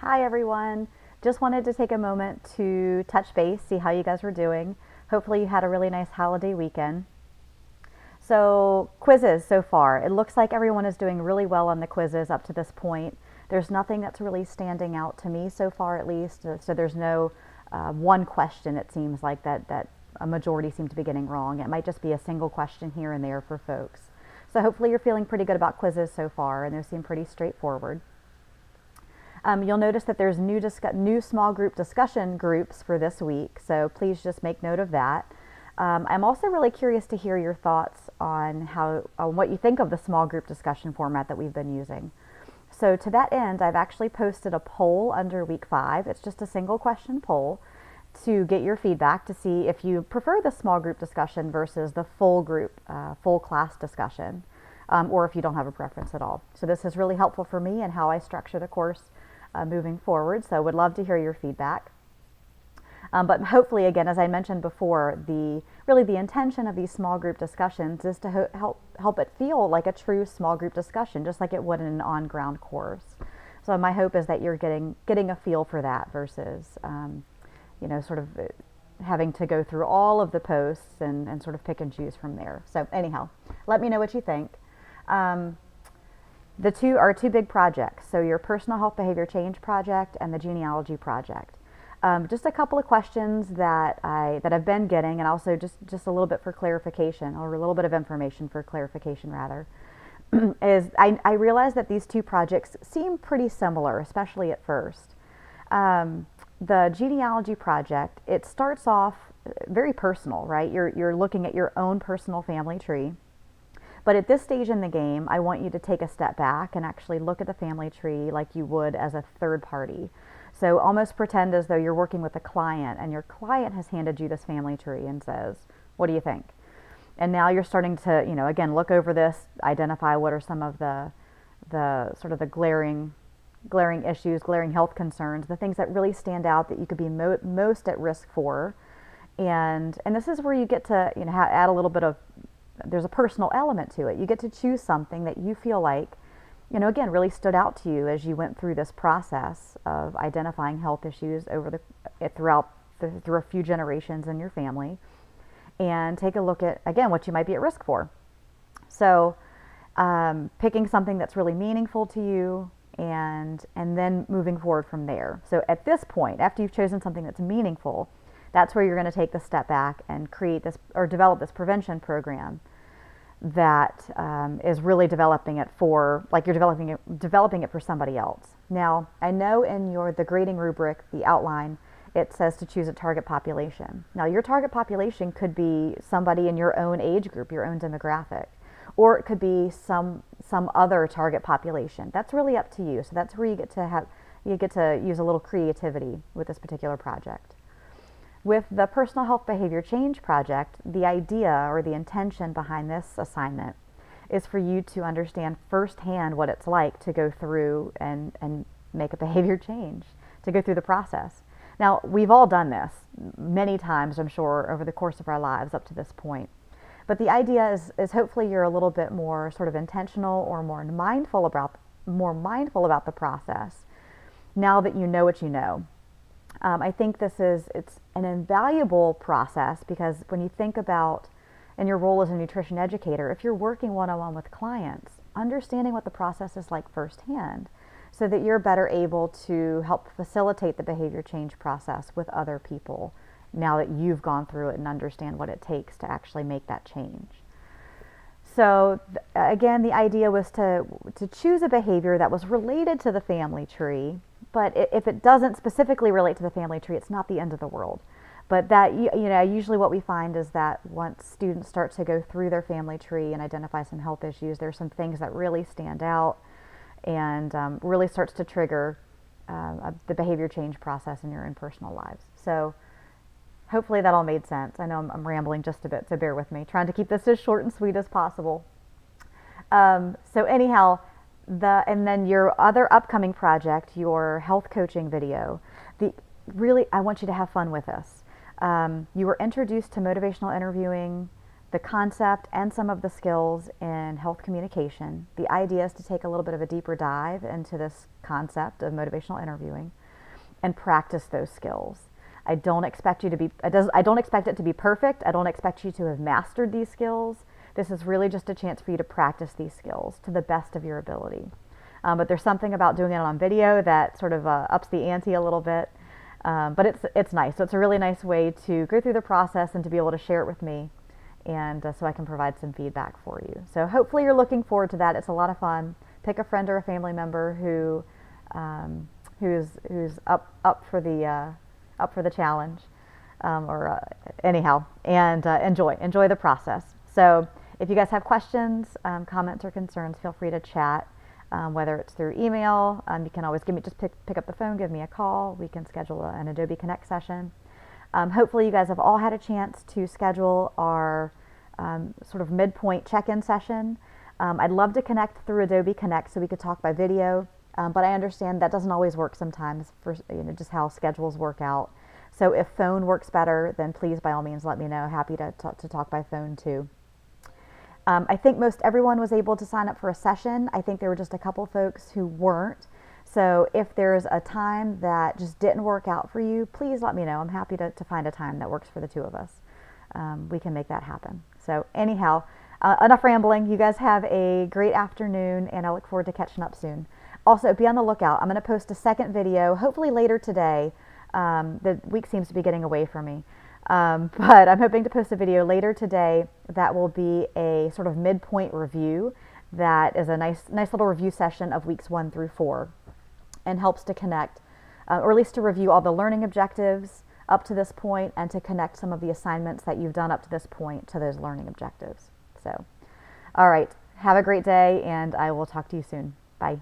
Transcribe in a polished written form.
Hi everyone. Just wanted to take a moment to touch base, see how you guys were doing. Hopefully you had a really nice holiday weekend. So, quizzes so far. It looks like everyone is doing really well on the quizzes up to this point. There's nothing that's really standing out to me so far, at least. So there's no one question, it seems like, that a majority seem to be getting wrong. It might just be a single question here and there for folks. So hopefully you're feeling pretty good about quizzes so far, and they seem pretty straightforward. You'll notice that there's new small group discussion groups for this week, so please just make note of that. I'm also really curious to hear your thoughts on what you think of the small group discussion format that we've been using. So to that end, I've actually posted a poll under week 5. It's just a single question poll to get your feedback to see if you prefer the small group discussion versus the full class discussion, or if you don't have a preference at all. So this is really helpful for me and how I structure the course moving forward. So I would love to hear your feedback. But hopefully, again, as I mentioned before, the intention of these small group discussions is to help it feel like a true small group discussion, just like it would in an on-ground course. So my hope is that you're getting a feel for that versus, sort of having to go through all of the posts and sort of pick and choose from there. So anyhow, let me know what you think. The two are two big projects, so your personal health behavior change project and the genealogy project. Just a couple of questions that I've been getting, and also just a little bit for clarification, or a little bit of information for clarification rather, is I realize that these two projects seem pretty similar, especially at first. The genealogy project, it starts off very personal, right? You're looking at your own personal family tree. But at this stage in the game, I want you to take a step back and actually look at the family tree like you would as a third party. So almost pretend as though you're working with a client and your client has handed you this family tree and says, what do you think? And now you're starting to, again, look over this, identify what are some of the sort of the glaring issues, glaring health concerns, the things that really stand out that you could be most at risk for. And this is where you get to, add a little bit of, there's a personal element to it. You get to choose something that you feel like, again, really stood out to you as you went through this process of identifying health issues through a few generations in your family, and take a look at, again, what you might be at risk for. So picking something that's really meaningfor to you, and then moving forward from there. So at this point, after you've chosen something that's meaningful, that's where you're going to take the step back and create this or develop this prevention program that is really developing it for, like you're developing it for somebody else. Now, I know in the grading rubric, the outline, it says to choose a target population. Now, your target population could be somebody in your own age group, your own demographic, or it could be some other target population. That's really up to you. So that's where you get to use a little creativity with this particular project. With the Personal Health Behavior Change project, the idea or the intention behind this assignment is for you to understand firsthand what it's like to go through and make a behavior change, to go through the process. Now, we've all done this many times, I'm sure, over the course of our lives up to this point. But the idea is hopefully you're a little bit more sort of intentional or more mindful about the process now that you know what you know. I think it's an invaluable process because when you think about, in your role as a nutrition educator, if you're working one-on-one with clients, understanding what the process is like firsthand so that you're better able to help facilitate the behavior change process with other people now that you've gone through it and understand what it takes to actually make that change. So again, the idea was to choose a behavior that was related to the family tree, but if it doesn't specifically relate to the family tree, it's not the end of the world. But that, usually what we find is that once students start to go through their family tree and identify some health issues, there's some things that really stand out and really starts to trigger the behavior change process in your own personal lives. So hopefully that all made sense. I know I'm rambling just a bit, so bear with me. Trying to keep this as short and sweet as possible. So anyhow, and then your other upcoming project, your health coaching video, I want you to have fun with this. You were introduced to motivational interviewing the concept and some of the skills in health communication. The idea is to take a little bit of a deeper dive into this concept of motivational interviewing and practice those skills. I don't expect you to be, I don't expect it to be perfect. I don't expect you to have mastered these skills. This is really just a chance for you to practice these skills to the best of your ability. But there's something about doing it on video that sort of ups the ante a little bit. But it's nice. So it's a really nice way to go through the process and to be able to share it with me, and so I can provide some feedback for you. So hopefully you're looking forward to that. It's a lot of fun. Pick a friend or a family member who's up for the challenge, anyhow, and enjoy the process. So if you guys have questions, comments, or concerns, feel free to chat. Whether it's through email, you can always just pick up the phone, give me a call. We can schedule an Adobe Connect session. Hopefully you guys have all had a chance to schedule our sort of midpoint check-in session. I'd love to connect through Adobe Connect so we could talk by video, but I understand that doesn't always work sometimes for just how schedules work out. So if phone works better, then please by all means let me know. Happy to talk by phone too. I think most everyone was able to sign up for a session. I think there were just a couple folks who weren't. So if there's a time that just didn't work out for you, please let me know. I'm happy to find a time that works for the two of us. We can make that happen. So anyhow, enough rambling. You guys have a great afternoon, and I look forward to catching up soon. Also, be on the lookout. I'm going to post a second video, hopefully later today. The week seems to be getting away from me. But I'm hoping to post a video later today that will be a sort of midpoint review that is a nice little review session of weeks 1 through 4 and helps to connect, or at least to review all the learning objectives up to this point and to connect some of the assignments that you've done up to this point to those learning objectives. So, all right, have a great day, and I will talk to you soon. Bye.